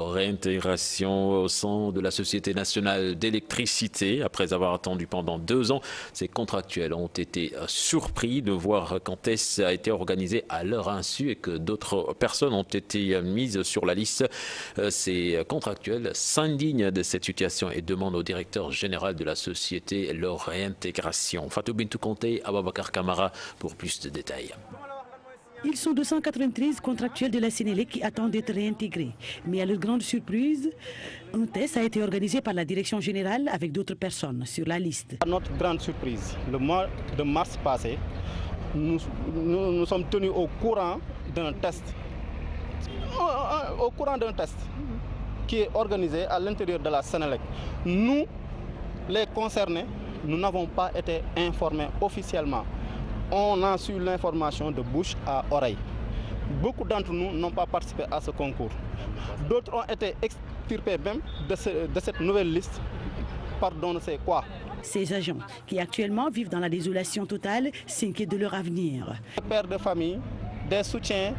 Réintégration au sein de la Société nationale d'électricité. Après avoir attendu pendant 2 ans, ces contractuels ont été surpris de voir qu'Antès a été organisé à leur insu et que d'autres personnes ont été mises sur la liste. Ces contractuels s'indignent de cette situation et demandent au directeur général de la société leur réintégration. Fatou Bintou Conté, Ababakar Kamara pour plus de détails. Ils sont 293 contractuels de la Sénélec qui attendent d'être réintégrés. Mais à leur grande surprise, un test a été organisé par la direction générale avec d'autres personnes sur la liste. À notre grande surprise, le mois de mars passé, nous sommes tenus au courant d'un test. Qui est organisé à l'intérieur de la Sénélec. Nous, les concernés, nous n'avons pas été informés officiellement. On a su l'information de bouche à oreille. Beaucoup d'entre nous n'ont pas participé à ce concours. D'autres ont été extirpés même de cette nouvelle liste. Pardon, ne sais quoi. Ces agents, qui actuellement vivent dans la désolation totale, s'inquiètent de leur avenir. Des pères de famille, des soutiens,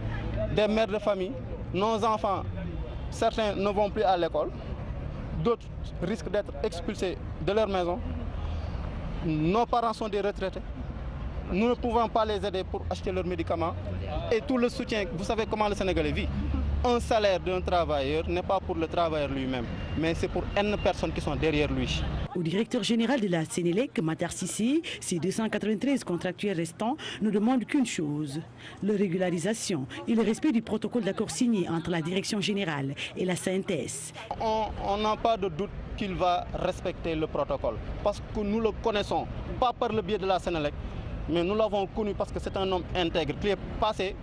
des mères de famille, nos enfants, certains ne vont plus à l'école, d'autres risquent d'être expulsés de leur maison. Nos parents sont des retraités. Nous ne pouvons pas les aider pour acheter leurs médicaments et tout le soutien. Vous savez comment le Sénégalais vit. Un salaire d'un travailleur n'est pas pour le travailleur lui-même, mais c'est pour N personnes qui sont derrière lui. Au directeur général de la Sénélec, Matar Sissi, ces 293 contractuels restants ne demandent qu'une chose, leur régularisation et le respect du protocole d'accord signé entre la direction générale et la CNTS. On n'a pas de doute qu'il va respecter le protocole, parce que nous le connaissons, pas par le biais de la Sénélec, mais nous l'avons connu parce que c'est un homme intègre qui est passé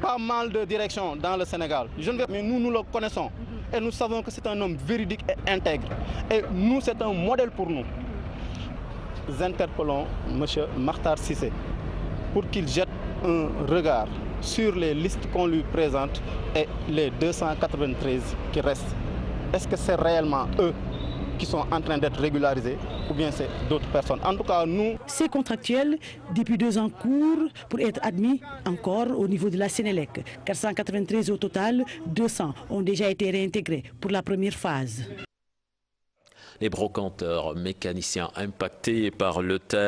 pas mal de directions dans le Sénégal. Mais nous le connaissons et nous savons que c'est un homme véridique et intègre. Et nous, c'est un modèle pour nous. Nous interpellons M. Makhtar Cissé pour qu'il jette un regard sur les listes qu'on lui présente et les 293 qui restent. Est-ce que c'est réellement eux qui sont en train d'être régularisés ou bien c'est d'autres personnes? En tout cas, nous... Ces contractuels, depuis 2 ans, courent pour être admis encore au niveau de la Sénélec. 493 au total, 200 ont déjà été réintégrés pour la première phase. Les brocanteurs mécaniciens impactés par le terre.